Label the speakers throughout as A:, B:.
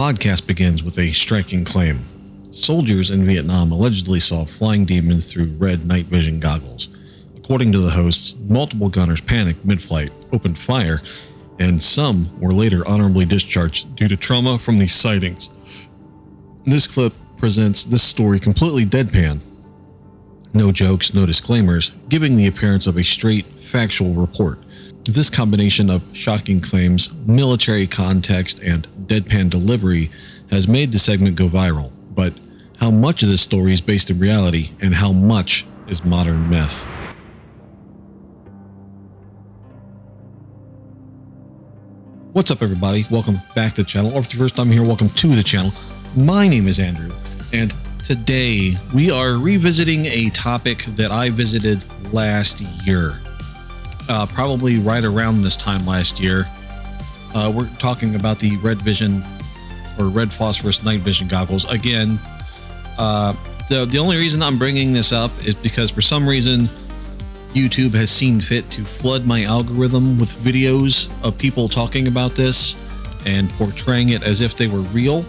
A: podcast begins with a striking claim. Soldiers in Vietnam allegedly saw flying demons through red night vision goggles. According to the hosts, multiple gunners panicked mid-flight, opened fire, and some were later honorably discharged due to trauma from these sightings. This clip presents this story completely deadpan. No jokes, no disclaimers, giving the appearance of a straight, factual report. This combination of shocking claims, military context, and deadpan delivery has made the segment go viral. But how much of this story is based in reality, and how much is modern myth? What's up, everybody? Welcome back to the channel, or if it's your first time here, welcome to the channel. My name is Andrew, and today we are revisiting a topic that I visited last year. Probably right around this time last year. We're talking about the red vision or red phosphorus night vision goggles. Again, the only reason I'm bringing this up is because for some reason YouTube has seen fit to flood my algorithm with videos of people talking about this and portraying it as if they were real.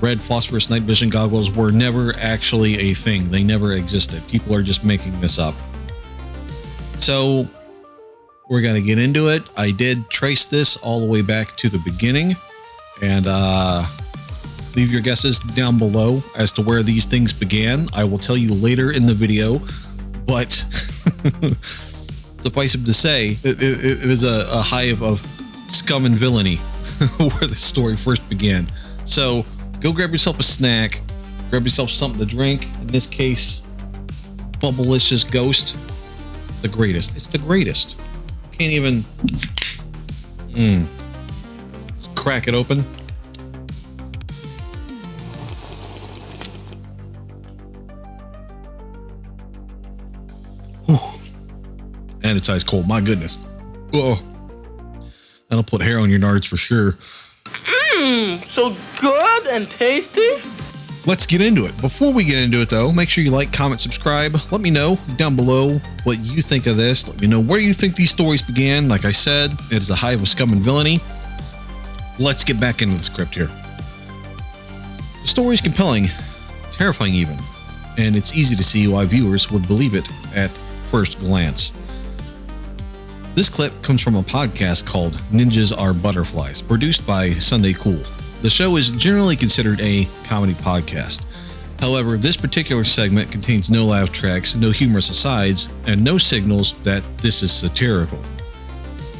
A: Red phosphorus night vision goggles were never actually a thing. They never existed. People are just making this up. So we're going to get into it. I did trace this all the way back to the beginning, and leave your guesses down below as to where these things began. I will tell you later in the video, but suffice it to say, it was a hive of scum and villainy where the story first began. So go grab yourself a snack, grab yourself something to drink. In this case, Bubblicious Ghost. The greatest. It's the greatest. Can't even Just crack it open. Whew. And it's ice cold. My goodness. Oh, that'll put hair on your nards for sure.
B: So good and tasty.
A: Let's get into it. Before we get into it, though, make sure you like, comment, subscribe. Let me know down below what you think of this. Let me know where you think these stories began. Like I said, it is a hive of scum and villainy. Let's get back into the script here. The story is compelling, terrifying even, and it's easy to see why viewers would believe it at first glance. This clip comes from a podcast called Ninjas Are Butterflies, produced by Sunday Cool. The show is generally considered a comedy podcast. However, this particular segment contains no laugh tracks, no humorous asides, and no signals that this is satirical.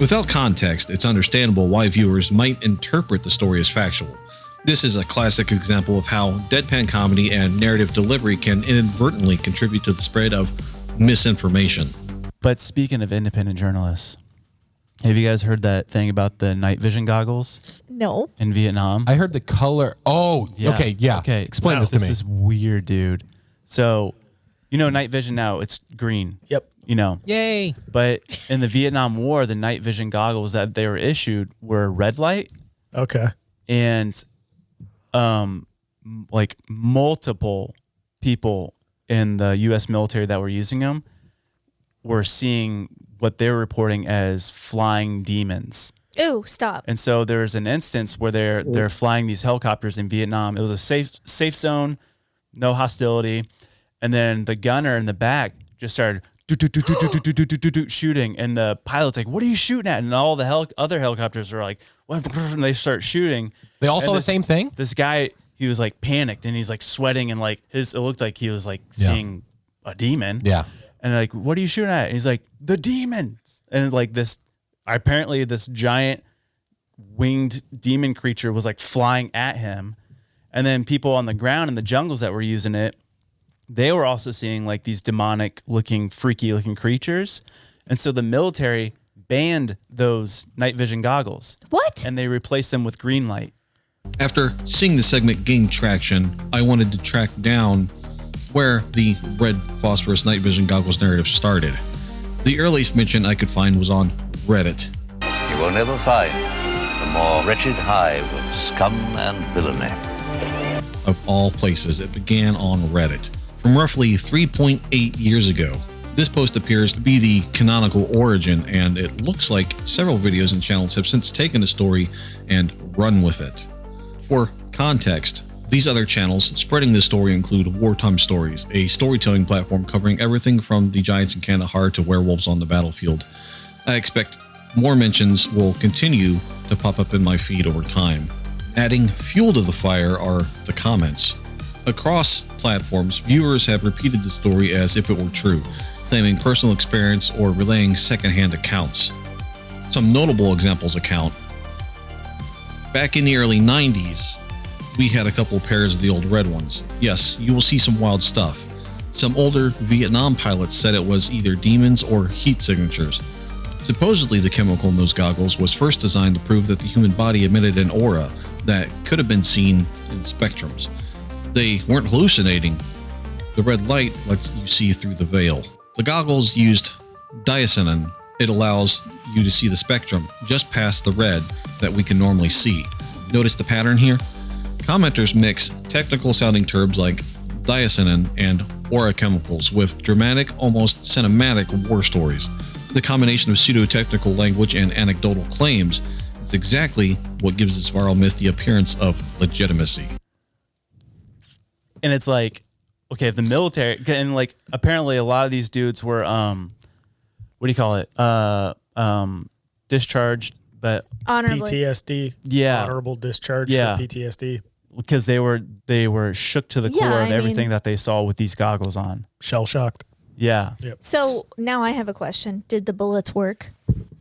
A: Without context, it's understandable why viewers might interpret the story as factual. This is a classic example of how deadpan comedy and narrative delivery can inadvertently contribute to the spread of misinformation.
C: But speaking of independent journalists, have you guys heard that thing about the night vision goggles?
D: No.
C: In Vietnam?
E: I heard the color. Oh, yeah. Okay, yeah.
C: Okay.
E: Explain this to me.
C: This is weird, dude. So, you know, night vision now, it's green.
B: Yep.
C: You know.
E: Yay.
C: But in the Vietnam War, the night vision goggles that they were issued were red light.
B: Okay.
C: And like multiple people in the U.S. military that were using them were seeing what they're reporting as flying demons.
D: Ooh, stop.
C: And so there's an instance where they're flying these helicopters in Vietnam. It was a safe zone, no hostility. And then the gunner in the back just started shooting. And the pilot's like, "What are you shooting at?" And all the other helicopters are like, "What?" And they start shooting.
E: They all saw the same thing?
C: This guy, he was like panicked and he's like sweating and like it looked like he was like seeing a demon.
E: Yeah.
C: And like, "What are you shooting at?" And he's like, "The demons." And like apparently this giant winged demon creature was like flying at him. And then people on the ground in the jungles that were using it, they were also seeing like these demonic looking, freaky looking creatures. And so the military banned those night vision goggles.
D: What?
C: And they replaced them with green light.
A: After seeing the segment gain traction, I wanted to track down where the red phosphorus night vision goggles narrative started. The earliest mention I could find was on Reddit.
F: You will never find a more wretched hive of scum and villainy.
A: Of all places, it began on Reddit. From roughly 3.8 years ago, this post appears to be the canonical origin, and it looks like several videos and channels have since taken the story and run with it. For context, these other channels spreading this story include Wartime Stories, a storytelling platform covering everything from the Giants in Kandahar to werewolves on the battlefield. I expect more mentions will continue to pop up in my feed over time. Adding fuel to the fire are the comments. Across platforms, viewers have repeated the story as if it were true, claiming personal experience or relaying secondhand accounts. Some notable examples account. Back in the early 90s, we had a couple of pairs of the old red ones. Yes, you will see some wild stuff. Some older Vietnam pilots said it was either demons or heat signatures. Supposedly the chemical in those goggles was first designed to prove that the human body emitted an aura that could have been seen in spectrums. They weren't hallucinating. The red light lets you see through the veil. The goggles used diacetyl. It allows you to see the spectrum just past the red that we can normally see. Notice the pattern here? Commenters mix technical sounding terms like diacetyl and aura chemicals with dramatic, almost cinematic war stories. The combination of pseudo-technical language and anecdotal claims is exactly what gives this viral myth the appearance of legitimacy.
C: And it's like, okay, if the military, and like apparently a lot of these dudes were what do you call it? Discharged, but
D: Honorably.
G: PTSD.
C: Yeah.
G: Honorable discharge
C: Yeah.
G: for PTSD.
C: because they were shook to the
D: Yeah,
C: core of
D: I
C: everything
D: mean-
C: that they saw with these goggles on.
G: Shell shocked.
C: Yeah.
D: So now I have a question. Did the bullets work?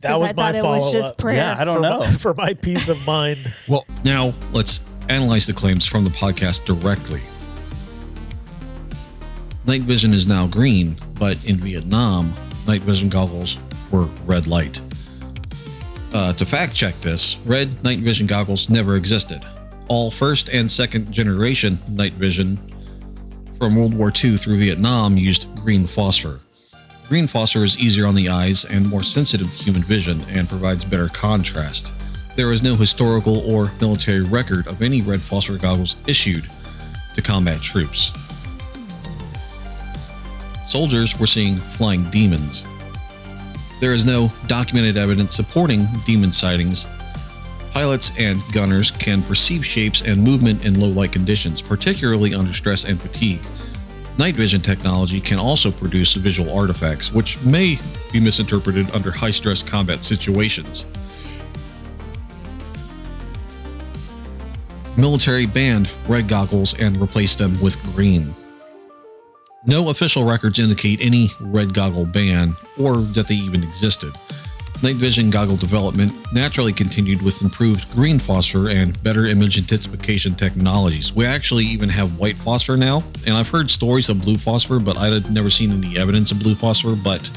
G: That
D: 'Cause
G: was
D: I
G: my
D: thought it was just
G: follow-up.
D: prayer.
C: Yeah, I don't
G: For
C: know.
G: for my peace of mind.
E: Well,
A: Now, let's analyze the claims from the podcast directly. Night vision is now green, but in Vietnam, night vision goggles were red light. To fact check this, red night vision goggles never existed. All first and second generation night vision from World War II through Vietnam used green phosphor. Green phosphor is easier on the eyes and more sensitive to human vision and provides better contrast. There is no historical or military record of any red phosphor goggles issued to combat troops. Soldiers were seeing flying demons. There is no documented evidence supporting demon sightings. Pilots and gunners can perceive shapes and movement in low light conditions, particularly under stress and fatigue. Night vision technology can also produce visual artifacts, which may be misinterpreted under high stress combat situations. Military banned red goggles and replaced them with green. No official records indicate any red goggle ban or that they even existed. Night vision goggle development naturally continued with improved green phosphor and better image intensification technologies. We actually even have white phosphor now, and I've heard stories of blue phosphor, but I've never seen any evidence of blue phosphor. But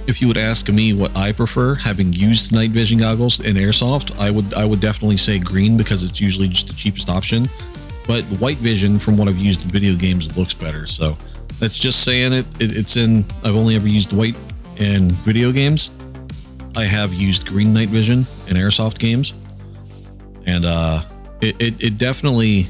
A: if you would ask me what I prefer, having used night vision goggles in airsoft, I would definitely say green because it's usually just the cheapest option. But the white vision, from what I've used in video games, looks better. So that's just saying it's in. I've only ever used white in video games. I have used green night vision in airsoft games, and it's definitely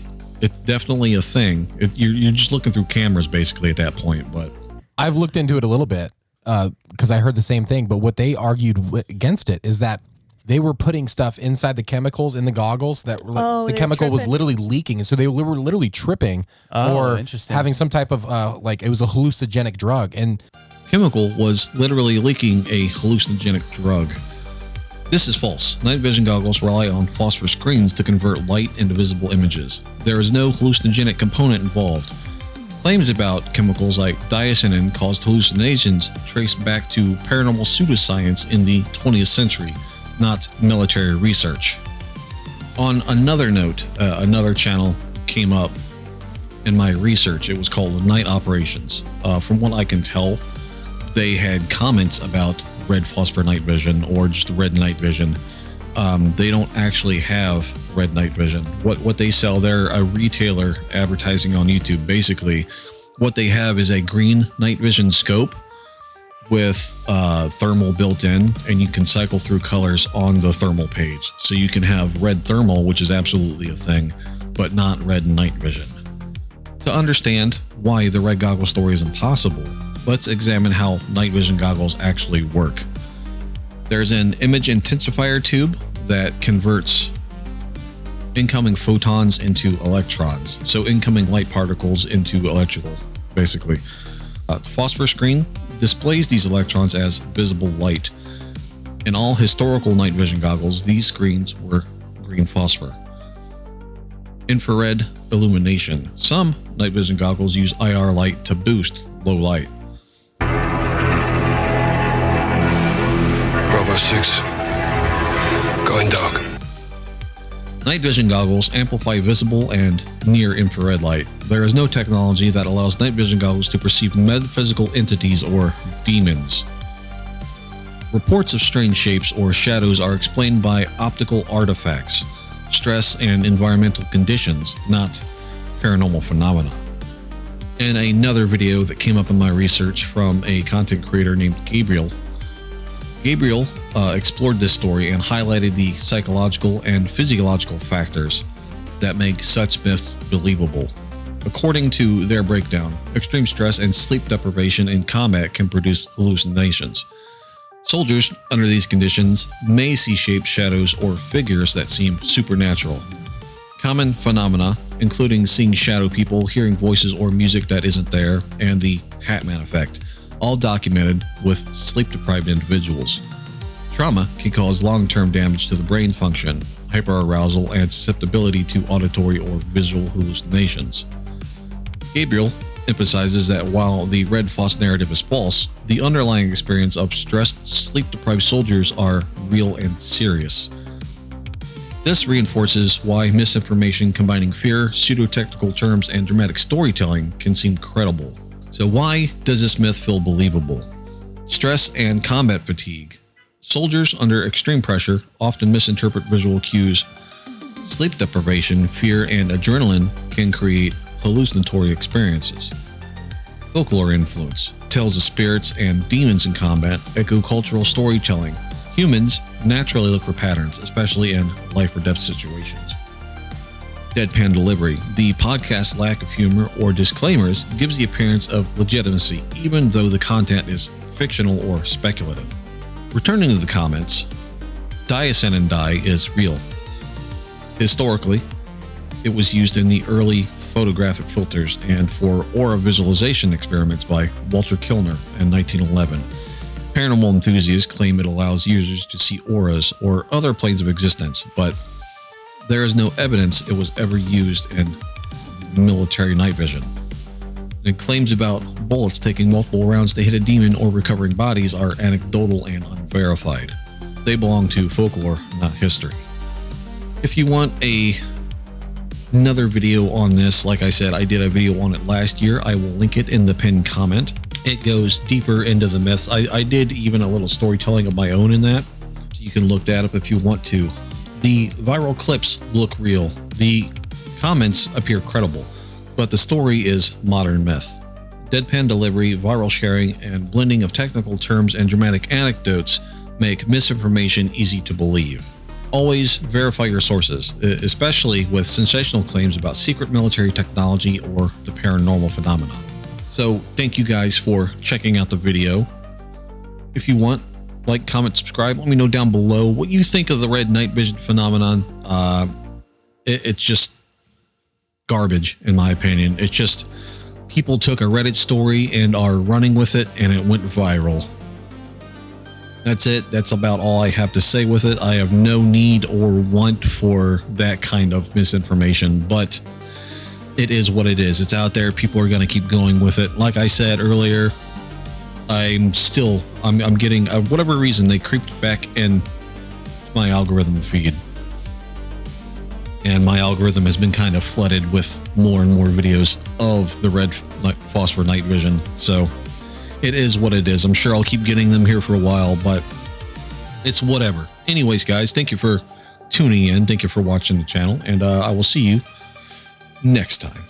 A: a thing. You're just looking through cameras basically at that point. But
E: I've looked into it a little bit because I heard the same thing. But what they argued against it is that they were putting stuff inside the chemicals in the goggles that were
D: Oh,
E: the
D: they're
E: chemical was
D: tripping.
E: literally leaking, and so they were literally tripping or
C: interesting.
E: having some type of like it was a hallucinogenic drug. And
A: chemical was literally leaking a hallucinogenic drug. This is false. Night vision goggles rely on phosphor screens to convert light into visible images. There is no hallucinogenic component involved. Claims about chemicals like diacetyl caused hallucinations trace back to paranormal pseudoscience in the 20th century, not military research. On another note, another channel came up in my research. It was called Night Operations. From what I can tell, they had comments about red phosphor night vision or just red night vision. They don't actually have red night vision. What they sell, they're a retailer advertising on YouTube. Basically, what they have is a green night vision scope with thermal built in, and you can cycle through colors on the thermal page. So you can have red thermal, which is absolutely a thing, but not red night vision. To understand why the red goggle story is impossible, let's examine how night vision goggles actually work. There's an image intensifier tube that converts incoming photons into electrons. So incoming light particles into electrical, basically. Phosphor screen displays these electrons as visible light. In all historical night vision goggles, these screens were green phosphor. Infrared illumination. Some night vision goggles use IR light to boost low light.
H: Bravo 6. Going dark.
A: Night vision goggles amplify visible and near infrared light. There is no technology that allows night vision goggles to perceive metaphysical entities or demons. Reports of strange shapes or shadows are explained by optical artifacts, stress, and environmental conditions, not paranormal phenomena. In another video that came up in my research from a content creator named Gabriel explored this story and highlighted the psychological and physiological factors that make such myths believable. According to their breakdown, extreme stress and sleep deprivation in combat can produce hallucinations. Soldiers under these conditions may see shapes, shadows, or figures that seem supernatural. Common phenomena, including seeing shadow people, hearing voices or music that isn't there, and the Hatman effect, all documented with sleep-deprived individuals. Trauma can cause long-term damage to the brain function, hyperarousal, and susceptibility to auditory or visual hallucinations. Gabriel emphasizes that while the Red Foss narrative is false, the underlying experience of stressed, sleep-deprived soldiers are real and serious. This reinforces why misinformation combining fear, pseudo-technical terms, and dramatic storytelling can seem credible. So why does this myth feel believable? Stress and combat fatigue. Soldiers under extreme pressure often misinterpret visual cues. Sleep deprivation, fear, and adrenaline can create hallucinatory experiences. Folklore influence. Tales of spirits and demons in combat echo cultural storytelling. Humans naturally look for patterns, especially in life or death situations. Deadpan delivery. The podcast's lack of humor or disclaimers gives the appearance of legitimacy, even though the content is fictional or speculative. Returning to the comments, diacetyl dye is real. Historically, it was used in the early photographic filters and for aura visualization experiments by Walter Kilner in 1911. Paranormal enthusiasts claim it allows users to see auras or other planes of existence, but there is no evidence it was ever used in military night vision. And claims about bullets taking multiple rounds to hit a demon or recovering bodies are anecdotal and unverified. They belong to folklore, not history. If you want another video on this, like I said, I did a video on it last year. I will link it in the pinned comment. It goes deeper into the myths. I did even a little storytelling of my own in that. So you can look that up if you want to. The viral clips look real. The comments appear credible, but the story is modern myth. Deadpan delivery, viral sharing, and blending of technical terms and dramatic anecdotes make misinformation easy to believe. Always verify your sources, especially with sensational claims about secret military technology or the paranormal phenomenon. So thank you guys for checking out the video. If you want, like, comment, subscribe. Let me know down below what you think of the red night vision phenomenon. It's just garbage, in my opinion. It's just people took a Reddit story and are running with it, and it went viral. That's it. That's about all I have to say with it. I have no need or want for that kind of misinformation, but it is what it is. It's out there. People are going to keep going with it. Like I said earlier, I'm getting, whatever reason, they creeped back in my algorithm feed. And my algorithm has been kind of flooded with more and more videos of the red phosphor night vision. So it is what it is. I'm sure I'll keep getting them here for a while, but it's whatever. Anyways, guys, thank you for tuning in. Thank you for watching the channel, and I will see you next time.